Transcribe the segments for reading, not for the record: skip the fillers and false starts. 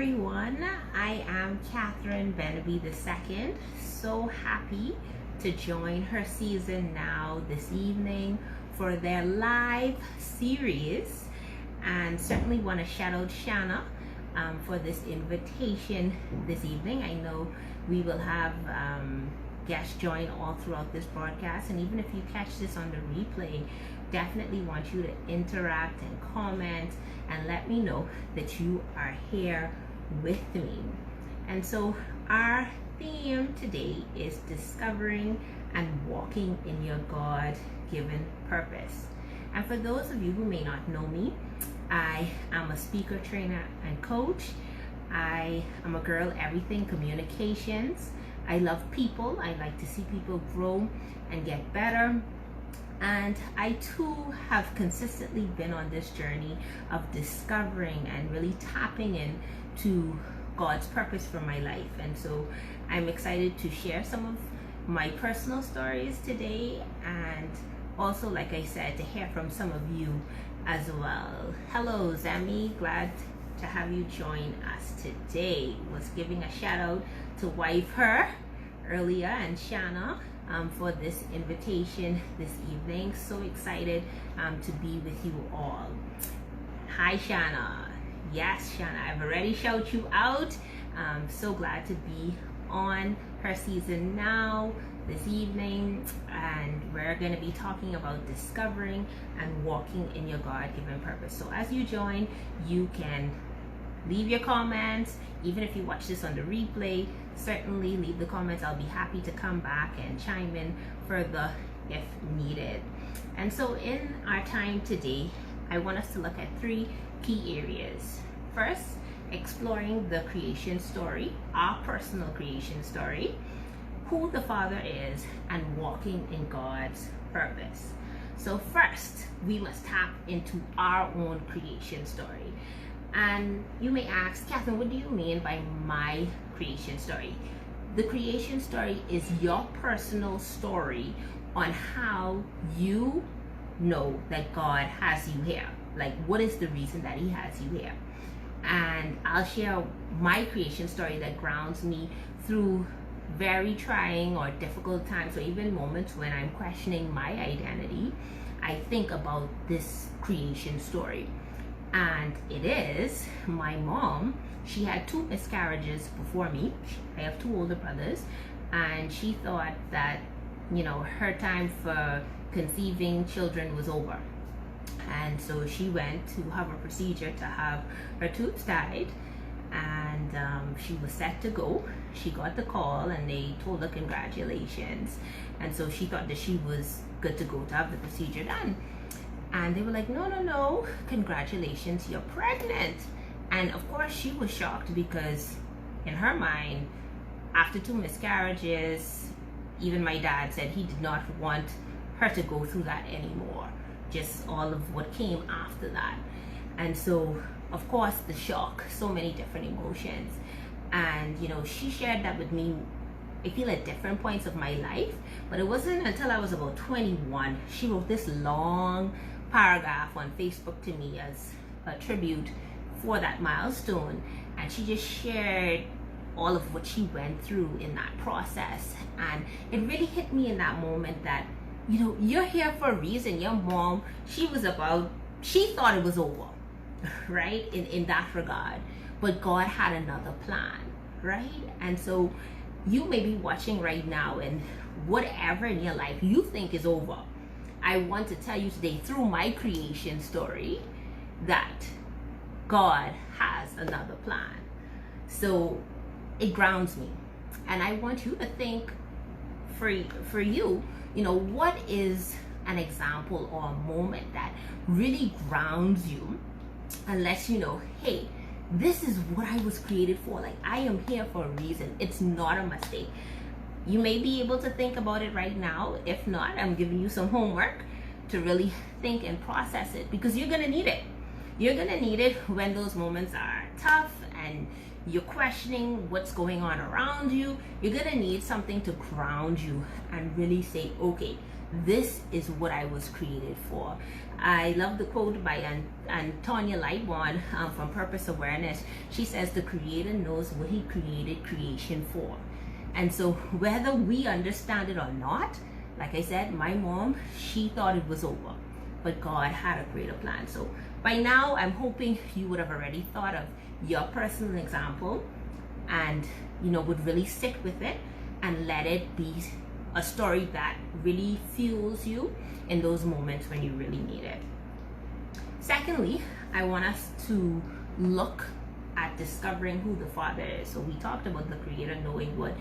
everyone, I am Katherine Beneby II. So happy to join her season now this evening for their live series, and certainly want to shout out Shanna for this invitation this evening. I know we will have guests join all throughout this broadcast, and even if you catch this on the replay, definitely want you to interact and comment and let me know that you are here with me. And so our theme today is discovering and walking in your God-given purpose. And for those of you who may not know me, I am a speaker, trainer, and coach. I am a girl everything communications. I love people. I like to see people grow and get better. And I too have consistently been on this journey of discovering and really tapping into God's purpose for my life. And so I'm excited to share some of my personal stories today, and also, like I said, to hear from some of you as well. Hello, Zami. Glad to have you join us today. Was giving a shout out to wife her earlier and Shanna for this invitation this evening. So excited to be with you all. Hi Shanna. Yes, Shanna, I've already shouted you out. So glad to be on her season now this evening, and we're going to be talking about discovering and walking in your God-given purpose. So as you join, you can leave your comments. Even if you watch this on the replay, certainly leave the comments. I'll be happy to come back and chime in further if needed. And so in our time today, I want us to look at three key areas. First, exploring the creation story, our personal creation story, who the Father is, and walking in God's purpose. So first, we must tap into our own creation story. And you may ask, Katherine, what do you mean by my creation story? The creation story is your personal story on how you know that God has you here. Like, what is the reason that He has you here? And I'll share my creation story that grounds me through very trying or difficult times, or even moments when I'm questioning my identity. I think about this creation story. And it is my mom. She had 2 miscarriages before me. I have 2 older brothers, and she thought that, you know, her time for conceiving children was over. And so she went to have a procedure to have her tubes tied, and she was set to go. She got the call and they told her congratulations, and so she thought that she was good to go to have the procedure done. And they were like, no, congratulations, you're pregnant. And of course she was shocked, because in her mind, after 2 miscarriages, even my dad said he did not want her to go through that anymore, just all of what came after that. And so of course the shock, so many different emotions. And you know, she shared that with me, I feel, at different points of my life, but it wasn't until I was about 21. She wrote this long paragraph on Facebook to me as a tribute for that milestone, and she just shared all of what she went through in that process. And it really hit me in that moment that, you know, you're here for a reason. Your mom, she thought it was over, right, in that regard, but God had another plan, right? And so you may be watching right now, and whatever in your life you think is over, I want to tell you today, through my creation story, that God has another plan. So it grounds me. And I want you to think for you, you know, what is an example or a moment that really grounds you and lets you know, hey, this is what I was created for. Like, I am here for a reason. It's not a mistake. You may be able to think about it right now. If not, I'm giving you some homework to really think and process it, because you're going to need it. You're going to need it when those moments are tough and you're questioning what's going on around you, you're gonna need something to ground you and really say, okay, this is what I was created for. I love the quote by Antonia Lightborn from Purpose Awareness. She says the Creator knows what He created creation for. And so whether we understand it or not, like I said, my mom, she thought it was over, but God had a greater plan. So by now, I'm hoping you would have already thought of your personal example and, would really sit with it and let it be a story that really fuels you in those moments when you really need it. Secondly, I want us to look at discovering who the Father is. So we talked about the Creator knowing what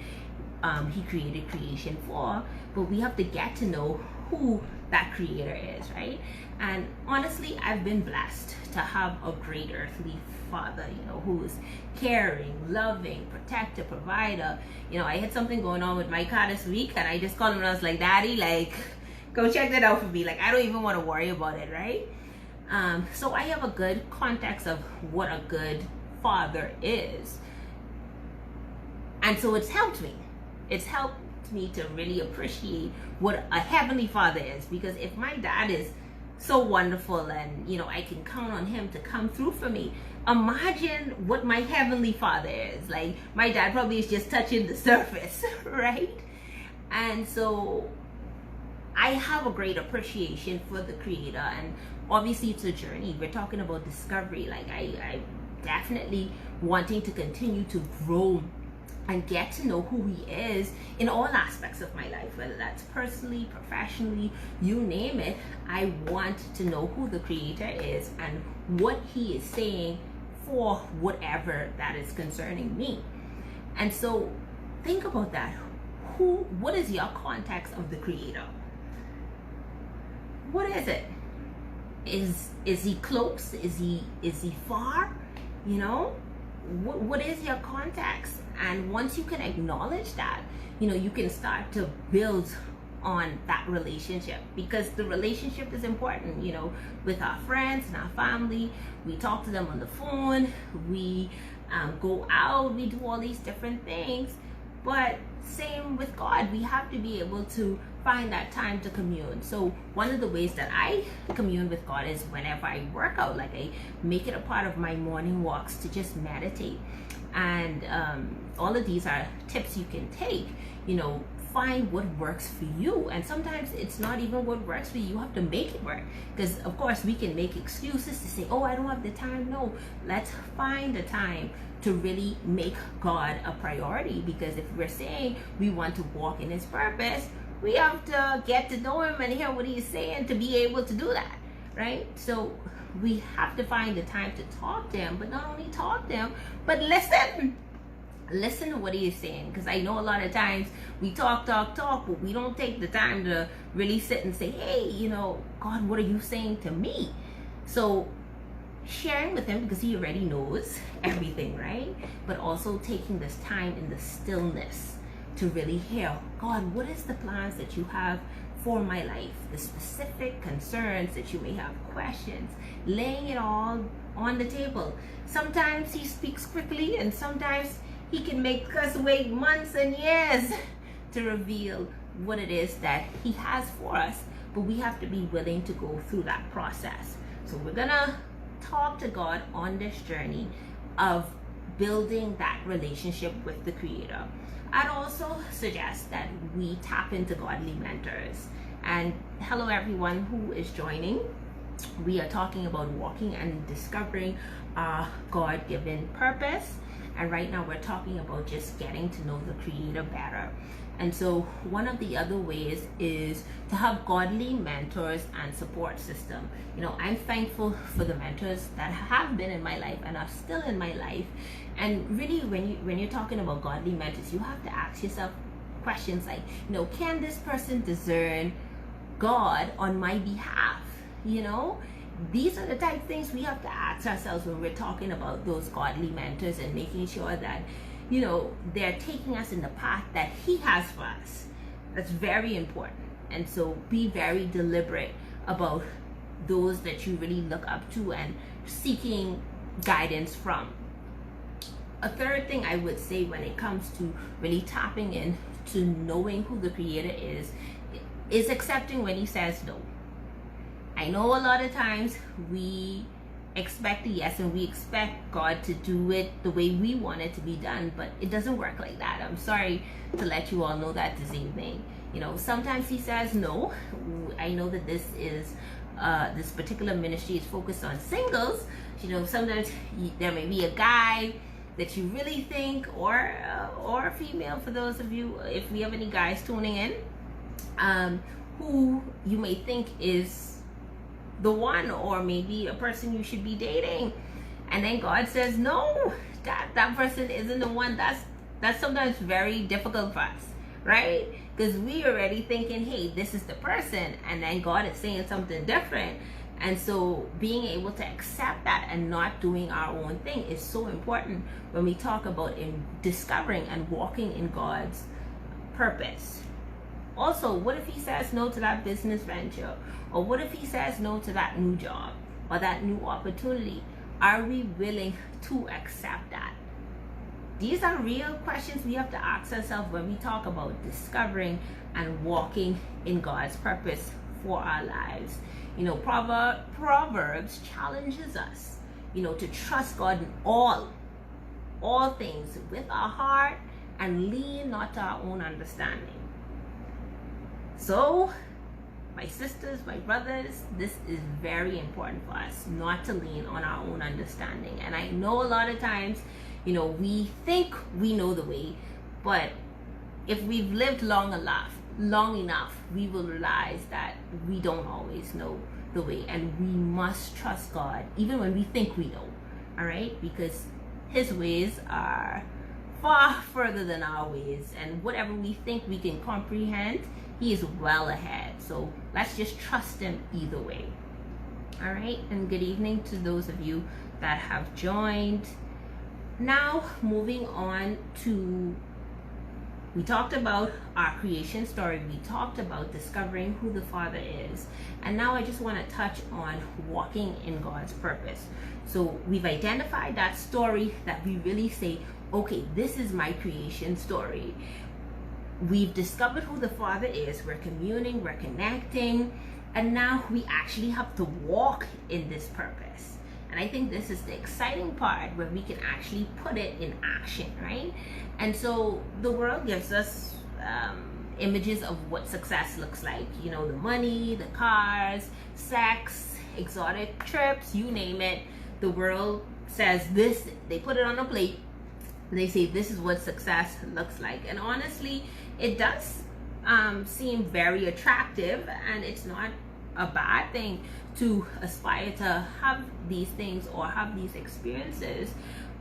He created creation for, but we have to get to know who that Creator is, right? And honestly, I've been blessed to have a great earthly Father, who is caring, loving, protector, provider. I had something going on with my car this week, and I just called him and I was like, Daddy, go check that out for me. I don't even want to worry about it, right? So I have a good context of what a good father is. And so it's helped me. It's helped me to really appreciate what a heavenly Father is, because if my dad is so wonderful and I can count on him to come through for me, imagine what my heavenly Father is. My dad probably is just touching the surface, right? And so I have a great appreciation for the Creator, and obviously it's a journey. We're talking about discovery. I definitely wanting to continue to grow and get to know who He is in all aspects of my life, whether that's personally, professionally, you name it. I want to know who the Creator is and what He is saying for whatever that is concerning me. And so think about that. What is your context of the Creator? What is it? Is He close? Is he far? What is your context? And once you can acknowledge that, you can start to build on that relationship, because the relationship is important. With our friends and our family, we talk to them on the phone, we go out, we do all these different things. But same with God, we have to be able to find that time to commune. So one of the ways that I commune with God is whenever I work out. I make it a part of my morning walks to just meditate. And all of these are tips you can take. Find what works for you. And sometimes it's not even what works for you. You have to make it work. Because of course we can make excuses to say, oh, I don't have the time. No, let's find the time to really make God a priority. Because if we're saying we want to walk in His purpose, we have to get to know Him and hear what He's saying to be able to do that, right? So we have to find the time to talk to Him, but not only talk to Him, but listen to what He is saying. Because I know a lot of times we talk, but we don't take the time to really sit and say, hey, God, what are you saying to me? So sharing with Him, because He already knows everything, right? But also taking this time in the stillness to really hear, God, what is the plans that you have for my life? The specific concerns that you may have, questions, laying it all on the table. Sometimes He speaks quickly, and sometimes He can make us wait months and years to reveal what it is that He has for us. But we have to be willing to go through that process. So we're gonna talk to God on this journey of building that relationship with the Creator. I'd also suggest that we tap into godly mentors. And hello everyone who is joining. We are talking about walking and discovering our God-given purpose. And right now we're talking about just getting to know the Creator better. And so one of the other ways is to have godly mentors and support system. I'm thankful for the mentors that have been in my life and are still in my life. And really, when you're talking about godly mentors, you have to ask yourself questions like, can this person discern God on my behalf? These are the type of things we have to ask ourselves when we're talking about those godly mentors, and making sure that they're taking us in the path that He has for us. That's very important. And so be very deliberate about those that you really look up to and seeking guidance from. a third thing I would say when it comes to really tapping in to knowing who the Creator is accepting when He says no. I know a lot of times we expect a yes and we expect God to do it the way we want it to be done, but it doesn't work like that. I'm sorry to let you all know that this evening. Sometimes He says no. I know that this particular ministry is focused on singles. Sometimes there may be a guy that you really think, or a female, for those of you, if we have any guys tuning in, who you may think is the one, or maybe a person you should be dating, and then God says no, that person isn't the one. That's sometimes very difficult for us, right? Because we already thinking, hey, this is the person, and then God is saying something different. And so being able to accept that and not doing our own thing is so important when we talk about discovering and walking in God's purpose. Also, what if He says no to that business venture? Or what if He says no to that new job or that new opportunity? Are we willing to accept that? These are real questions we have to ask ourselves when we talk about discovering and walking in God's purpose for our lives. Proverbs challenges us, to trust God in all things with our heart and lean not to our own understanding. So, my sisters, my brothers, this is very important for us, not to lean on our own understanding. And I know a lot of times, we think we know the way, but if we've lived long enough, we will realize that we don't always know the way, and we must trust God even when we think we know. All right, because His ways are far further than our ways, and whatever we think we can comprehend, He is well ahead. So let's just trust Him either way. All right, and good evening to those of you that have joined. Now, moving on to, we talked about our creation story. We talked about discovering who the Father is. And now I just want to touch on walking in God's purpose. So we've identified that story that we really say, okay, this is my creation story. We've discovered who the Father is. We're communing, we're connecting. And now we actually have to walk in this purpose. And I think this is the exciting part where we can actually put it in action, right? And so the world gives us images of what success looks like. The money, the cars, sex, exotic trips, you name it. The world says this, they put it on a plate, and they say this is what success looks like. And honestly, it does seem very attractive, and it's not a bad thing to aspire to have these things or have these experiences,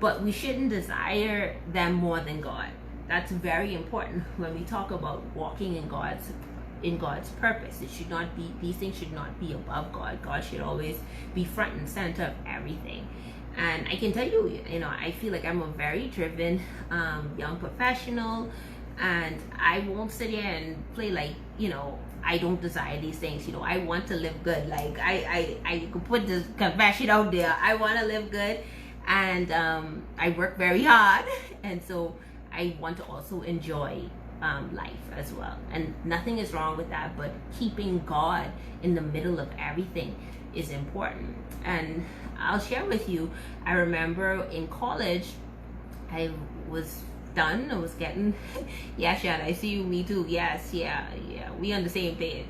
but we shouldn't desire them more than God. That's very important when we talk about walking in God's purpose. It should not be, these things should not be above God. God should always be front and center of everything. And I can tell you, I feel like I'm a very driven young professional, and I won't sit here and play like, I don't desire these things. I want to live good. Like I could put this confession out there. I want to live good, and I work very hard, and so I want to also enjoy life as well. And nothing is wrong with that, but keeping God in the middle of everything is important. And I'll share with you, I remember in college, I was done. I was getting, yeah, Shad, I see you, me too. Yes, yeah, we on the same page.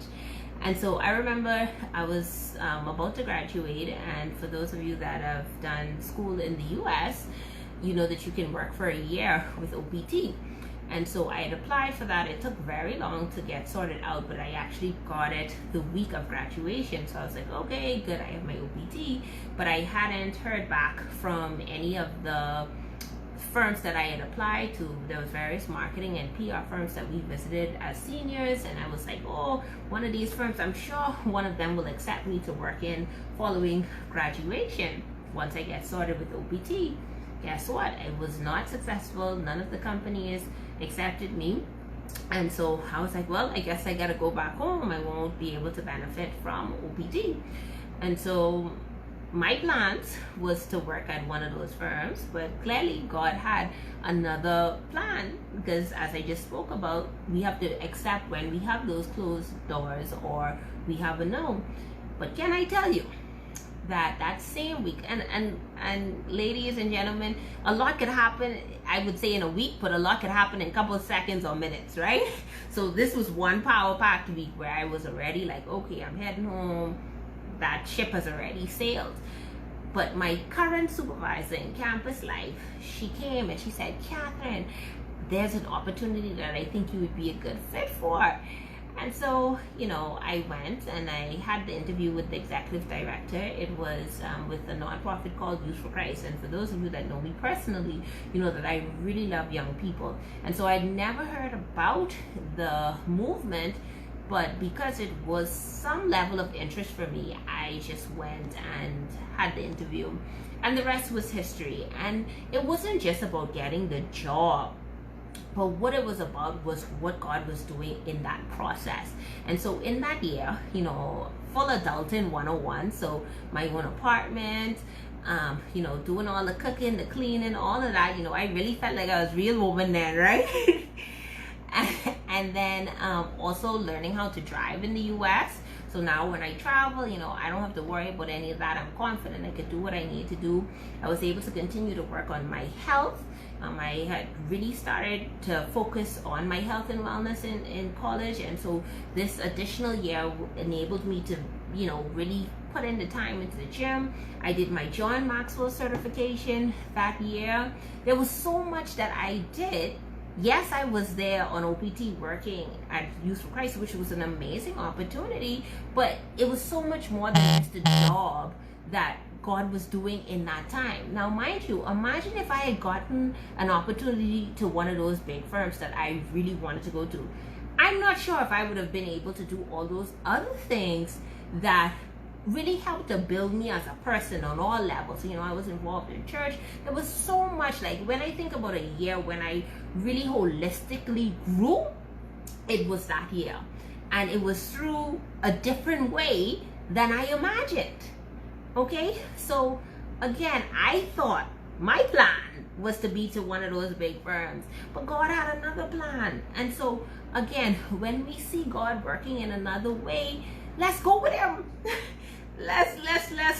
And so I remember I was about to graduate, and for those of you that have done school in the US, you know that you can work for a year with OPT. And so I had applied for that. It took very long to get sorted out, but I actually got it the week of graduation. So I was like, okay, good, I have my OPT. But I hadn't heard back from any of the firms that I had applied to. There was various marketing and PR firms that we visited as seniors, and I was like, oh, one of these firms, I'm sure one of them will accept me to work in following graduation once I get started with OPT. Guess what? I was not successful. None of the companies accepted me. And so I was like, well, I guess I gotta go back home. I won't be able to benefit from OPT. And so my plans was to work at one of those firms, but clearly God had another plan, because as I just spoke about, we have to accept when we have those closed doors or we have a no. But can I tell you that same week, and ladies and gentlemen, a lot could happen, I would say, in a week, but a lot could happen in a couple of seconds or minutes, right? So this was one power-packed week where I was already like, okay, I'm heading home. That ship has already sailed. But my current supervisor in campus life, she came and she said, Katherine, there's an opportunity that I think you would be a good fit for. And so, I went and I had the interview with the executive director. It was with a nonprofit called Youth for Christ. And for those of you that know me personally, you know that I really love young people. And so I'd never heard about the movement, but because it was some level of interest for me, I just went and had the interview. And the rest was history. And it wasn't just about getting the job, but what it was about was what God was doing in that process. And so in that year, full adulting 101, so my own apartment, doing all the cooking, the cleaning, all of that, I really felt like I was a real woman then, right? And then also learning how to drive in the US. So now when I travel, I don't have to worry about any of that. I'm confident I could do what I need to do. I was able to continue to work on my health. I had really started to focus on my health and wellness in college. And so this additional year enabled me to, really put in the time into the gym. I did my John Maxwell certification that year. There was so much that I did. Yes, I was there on OPT working at Youth for Christ, which was an amazing opportunity, but it was so much more than just a job that God was doing in that time. Now, mind you, imagine if I had gotten an opportunity to one of those big firms that I really wanted to go to. I'm not sure if I would have been able to do all those other things that really helped to build me as a person on all levels. I was involved in church. There was so much, like when I think about a year when I really holistically grew, it was that year. And it was through a different way than I imagined. Okay, so again, I thought my plan was to be to one of those big firms, but God had another plan. And so again, when we see God working in another way, let's go with him. Let's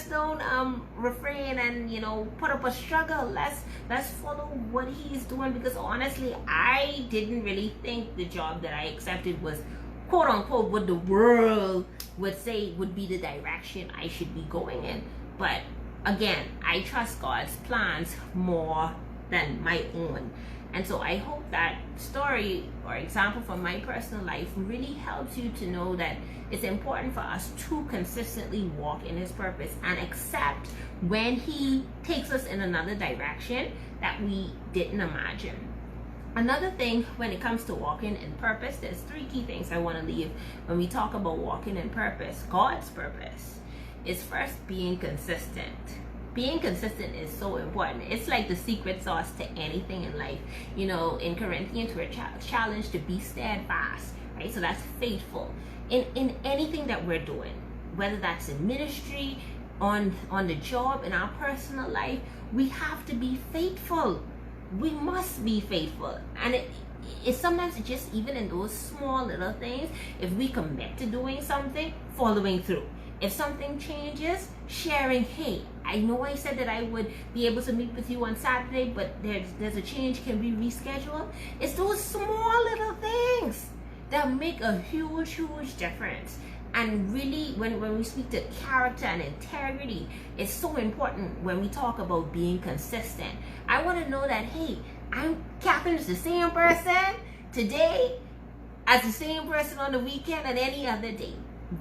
don't refrain and put up a struggle. Let's follow what he's doing, because honestly, I didn't really think the job that I accepted was quote unquote what the world would say would be the direction I should be going in. But again, I trust God's plans more than my own. And so I hope that story or example from my personal life really helps you to know that it's important for us to consistently walk in his purpose and accept when he takes us in another direction that we didn't imagine. Another thing when it comes to walking in purpose, there's 3 key things I want to leave when we talk about walking in purpose. God's purpose is first being consistent. Being consistent is so important. It's like the secret sauce to anything in life. In Corinthians, we're challenged to be steadfast, right? So that's faithful in anything that we're doing, whether that's in ministry, on the job, in our personal life. We have to be faithful. We must be faithful. And it's sometimes just even in those small little things, if we commit to doing something, following through. If something changes, sharing, hey, I know I said that I would be able to meet with you on Saturday, but there's a change, can we reschedule? It's those small little things that make a huge difference. And really, when we speak to character and integrity, it's so important when we talk about being consistent. I want to know that, hey, Catherine's the same person today as the same person on the weekend and any other day.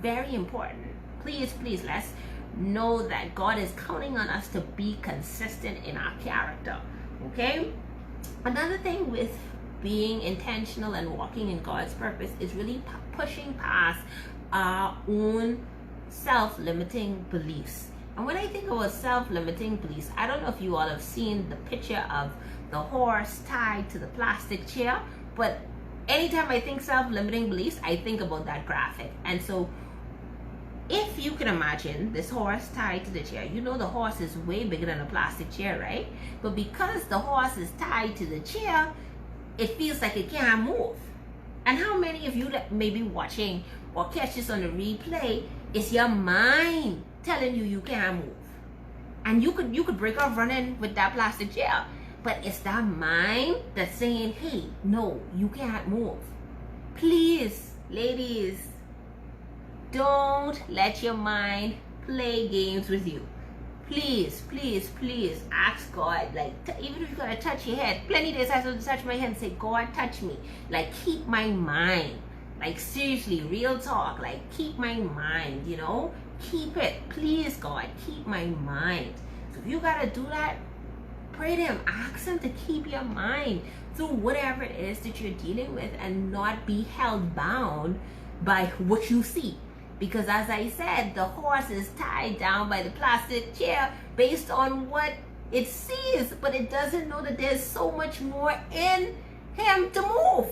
Very important. Please, let's know that God is counting on us to be consistent in our character. Okay? Another thing with being intentional and walking in God's purpose is really pushing past our own self-limiting beliefs. And when I think about self-limiting beliefs, I don't know if you all have seen the picture of the horse tied to the plastic chair, but anytime I think self-limiting beliefs, I think about that graphic. And so if you can imagine this horse tied to the chair, you know the horse is way bigger than a plastic chair, right? But because the horse is tied to the chair, it feels like it can't move. And how many of you that may be watching or catch this on the replay, it's your mind telling you you can't move? And you could break off running with that plastic chair, but it's that mind that's saying, hey, no, you can't move. Please, ladies, don't let your mind play games with you. Please, please, please ask God, like, even if you're gonna touch your head, plenty days I have to touch my head and say, God, touch me. Like, keep my mind. Like, seriously, real talk, like, keep my mind, you know? Keep it. Please, God, keep my mind. So if you gotta do that, pray to him. Ask him to keep your mind through whatever it is that you're dealing with and not be held bound by what you see. Because as I said, the horse is tied down by the plastic chair based on what it sees, but it doesn't know that there's so much more in him to move.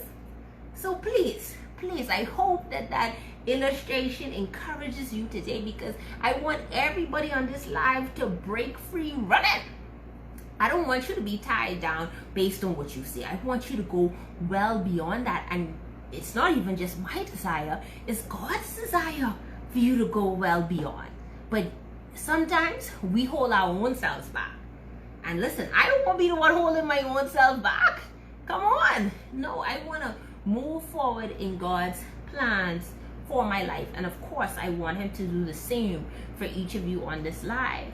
So please, please, I hope that that illustration encourages you today, because I want everybody on this live to break free running. I don't want you to be tied down based on what you see. I want you to go well beyond that. And it's not even just my desire, it's God's desire for you to go well beyond. But sometimes we hold our own selves back. And listen, I don't want to be the one holding my own self back. Come on. No, I want to move forward in God's plans for my life. And of course, I want him to do the same for each of you on this live.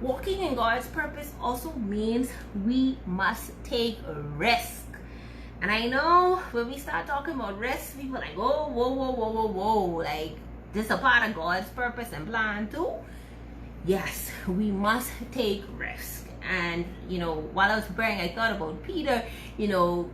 Walking in God's purpose also means we must take a risk. And I know when we start talking about risk, people are like, oh, whoa, whoa, whoa, whoa, whoa. Like, this is a part of God's purpose and plan too. Yes, we must take risk. And, you know, while I was preparing, I thought about Peter. You know,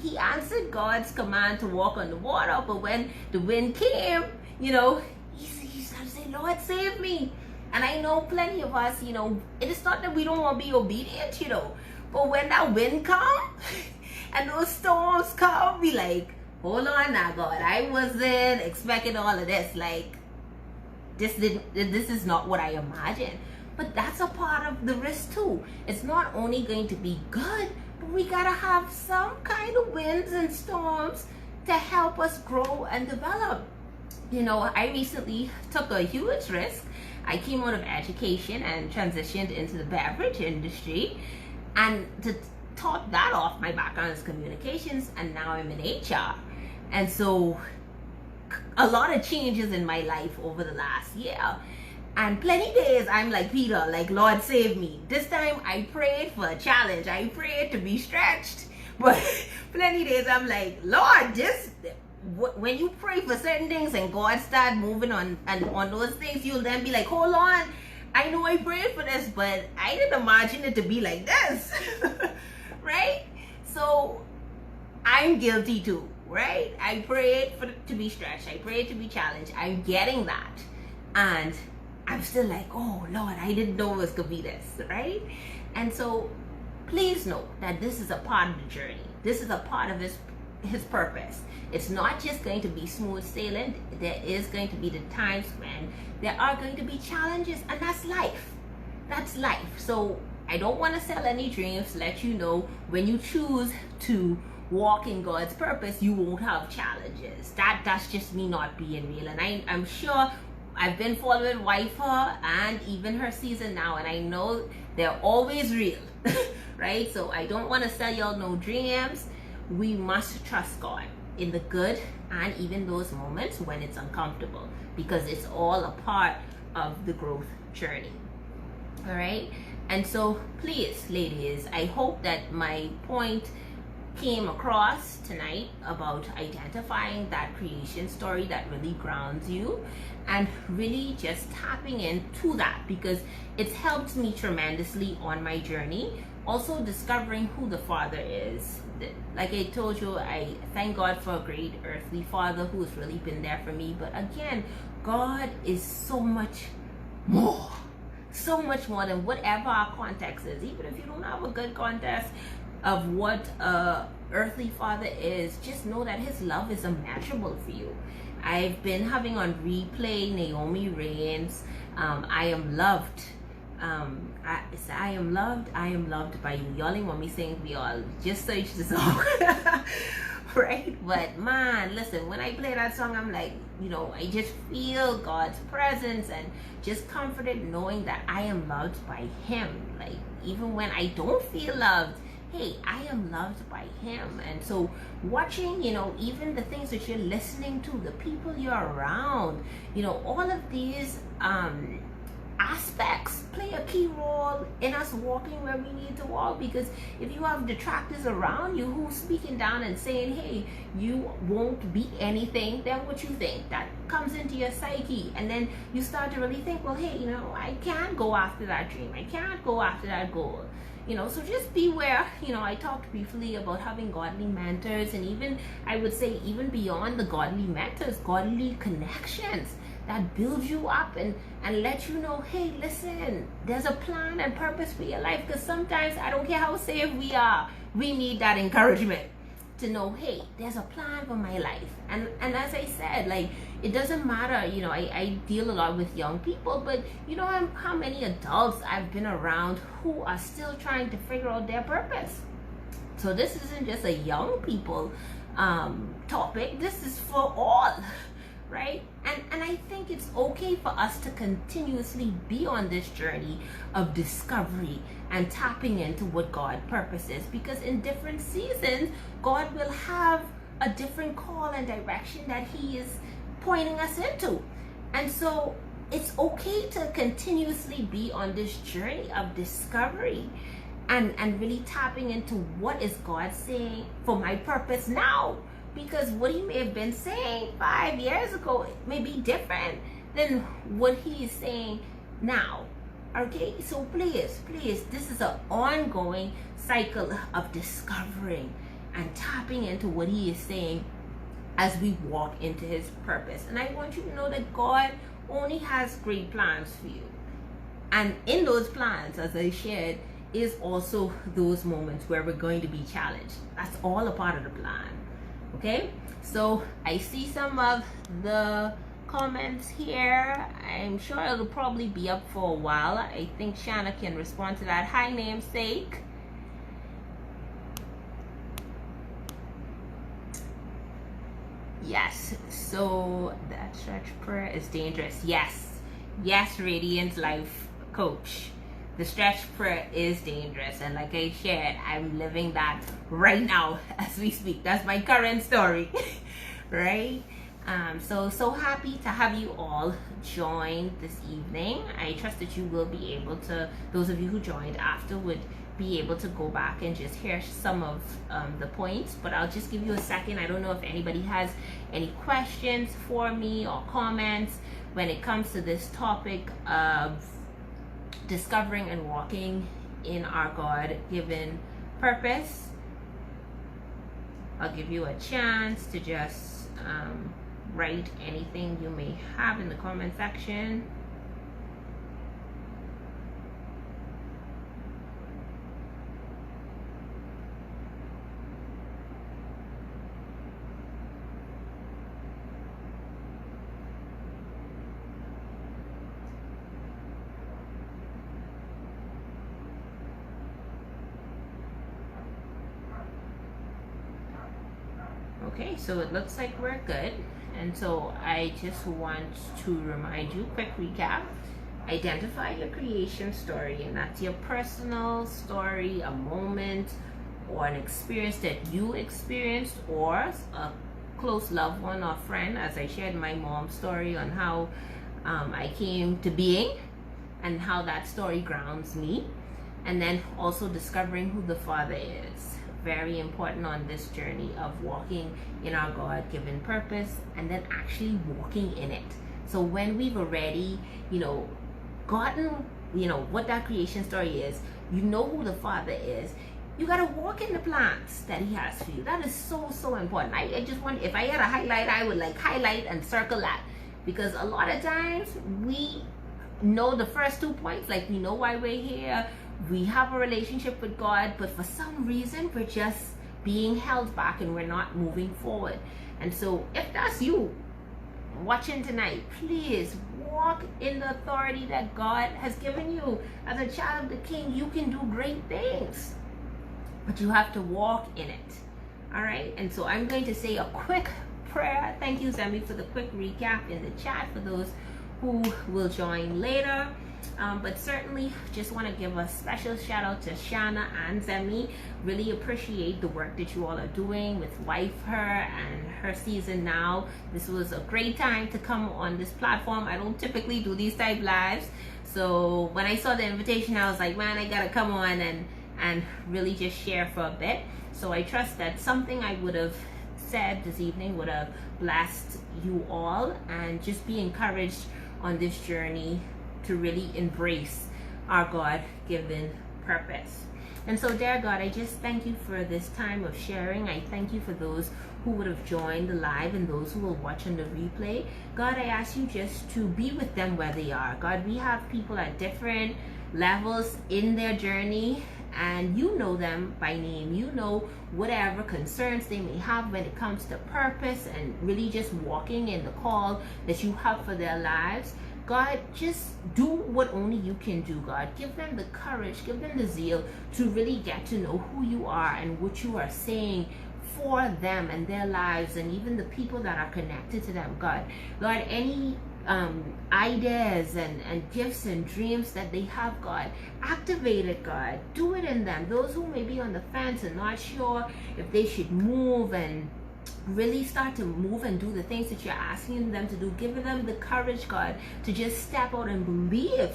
he answered God's command to walk on the water, but when the wind came, you know, he started saying, Lord, save me. And I know plenty of us, you know, it is not that we don't want to be obedient, you know, but when that wind comes and those storms come, be like, hold on now, God, I wasn't expecting all of this. Like, this is not what I imagined. But that's a part of the risk too. It's not only going to be good, but we gotta have some kind of winds and storms to help us grow and develop. You know, I recently took a huge risk. I came out of education and transitioned into the beverage industry. And to top that off, my background is communications, and now I'm in HR. And so a lot of changes in my life over the last year. And plenty days I'm like Peter, like, Lord, save me. This time I prayed for a challenge. I prayed to be stretched. But plenty days I'm like, Lord, just when you pray for certain things and God start moving on those things, you'll then be like, hold on, I know I prayed for this, but I didn't imagine it to be like this. Right? So I'm guilty too, right? I prayed for it to be stretched. I prayed to be challenged. I'm getting that. And I'm still like, oh Lord, I didn't know it was gonna be this, right? And so please know that this is a part of the journey. This is a part of his purpose. It's not just going to be smooth sailing. There is going to be the times when there are going to be challenges, and that's life. That's life. So I don't want to sell any dreams. Let you know, when you choose to walk in God's purpose, you won't have challenges. That's just me not being real. And I'm sure I've been following Wifer and even her season now, and I know they're always real. Right? So I don't want to sell y'all no dreams. We must trust God in the good and even those moments when it's uncomfortable, because it's all a part of the growth journey. All right? And so please, ladies, I hope that my point came across tonight about identifying that creation story that really grounds you, and really just tapping into that, because it's helped me tremendously on my journey. Also discovering who the Father is. Like I told you, I thank God for a great earthly father who has really been there for me. But again, God is so much more than whatever our context is. Even if you don't have a good context, of what a earthly father is, just know that his love is immeasurable for you. I've been having on replay Naomi Rain's I Am Loved. I am loved, I am loved by you. Y'all ain't want me saying we all. Just search the song. Right? But man, listen, when I play that song, I'm like, I just feel God's presence and just comforted knowing that I am loved by him. Like, even when I don't feel loved, hey, I am loved by him. And so watching, even the things that you're listening to, the people you're around, all of these aspects play a key role in us walking where we need to walk. Because if you have detractors around you who's speaking down and saying, hey, you won't be anything, then what you think, that comes into your psyche, and then you start to really think, well, hey, I can't go after that dream, I can't go after that goal. So just beware. I talked briefly about having godly mentors, and even, I would say, even beyond the godly mentors, godly connections that build you up and let you know, hey, listen, there's a plan and purpose for your life. Because sometimes, I don't care how safe we are, we need that encouragement to know, hey, there's a plan for my life. And as I said, like, it doesn't matter, I deal a lot with young people, but how many adults I've been around who are still trying to figure out their purpose. So this isn't just a young people topic, this is for all, right? And I think it's okay for us to continuously be on this journey of discovery and tapping into what God's purpose is, because in different seasons, God will have a different call and direction that he is pointing us into. And so it's okay to continuously be on this journey of discovery and really tapping into what is God saying for my purpose now. Because what he may have been saying 5 years ago may be different than what he is saying now. Okay, so please, this is an ongoing cycle of discovering and tapping into what he is saying as we walk into his purpose. And I want you to know that God only has great plans for you. And in those plans, as I shared, is also those moments where we're going to be challenged. That's all a part of the plan. Okay, so I see some of the comments here. I'm sure it'll probably be up for a while. I think Shanna can respond to that. Hi, namesake. Yes, so that stretch prayer is dangerous. Yes, Radiant Life Coach. The stretch prayer is dangerous, and like I shared, I'm living that right now as we speak. That's my current story. Right? So happy to have you all join this evening. I trust that you will be able to, those of you who joined after, would be able to go back and just hear some of the points, but I'll just give you a second. I don't know if anybody has any questions for me or comments when it comes to this topic of discovering and walking in our God-given purpose. I'll give you a chance to just write anything you may have in the comment section. Okay, so it looks like we're good. And so I just want to remind you, quick recap, identify your creation story, and that's your personal story, a moment or an experience that you experienced, or a close loved one or friend, as I shared my mom's story on how I came to being and how that story grounds me. And then also discovering who the Father is. Very important on this journey of walking in our God-given purpose, and then actually walking in it. So when we've already, gotten, what that creation story is, you know who the Father is, you got to walk in the plans that he has for you. That is so important. I just want, if I had a highlight, I would highlight and circle that, because a lot of times we know the first 2 points, we know why we're here, we have a relationship with God, but for some reason we're just being held back and we're not moving forward. And so if that's you watching tonight, please walk in the authority that God has given you. As a child of the King, you can do great things, but you have to walk in it. All right, and so I'm going to say a quick prayer. Thank you, Zemi, for the quick recap in the chat for those who will join later. But certainly just want to give a special shout out to Shana and Zemi. Really appreciate the work that you all are doing with Wife Her and Her Season Now. This was a great time to come on this platform. I don't typically do these type lives, so when I saw the invitation, I was like, man, I gotta come on and really just share for a bit. So I trust that something I would have said this evening would have blessed you all, and just be encouraged on this journey to really embrace our God-given purpose. And so, dear God, I just thank you for this time of sharing. I thank you for those who would have joined the live and those who will watch on the replay. God, I ask you just to be with them where they are. God, we have people at different levels in their journey, and you know them by name. You know whatever concerns they may have when it comes to purpose and really just walking in the call that you have for their lives. God, just do what only you can do, God. Give them the courage, give them the zeal to really get to know who you are and what you are saying for them and their lives, and even the people that are connected to them, God. Lord, any ideas and gifts and dreams that they have, God, activate it, God. Do it in them. Those who may be on the fence and not sure if they should move and really start to move and do the things that you're asking them to do, give them the courage, God, to just step out and believe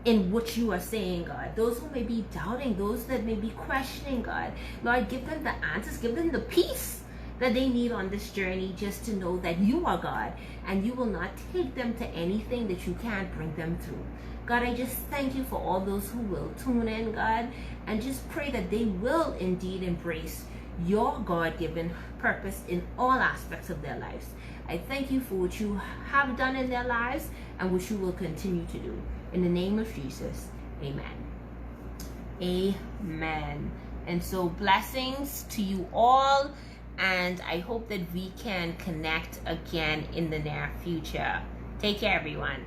in what you are saying, God. Those who may be doubting, those that may be questioning, God, Lord, give them the answers, give them the peace that they need on this journey, just to know that you are God and you will not take them to anything that you can't bring them through. God, I just thank you for all those who will tune in, God, and just pray that they will indeed embrace your God-given purpose in all aspects of their lives. I thank you for what you have done in their lives and what you will continue to do. In the name of Jesus, amen. Amen. And so blessings to you all, and I hope that we can connect again in the near future. Take care, everyone.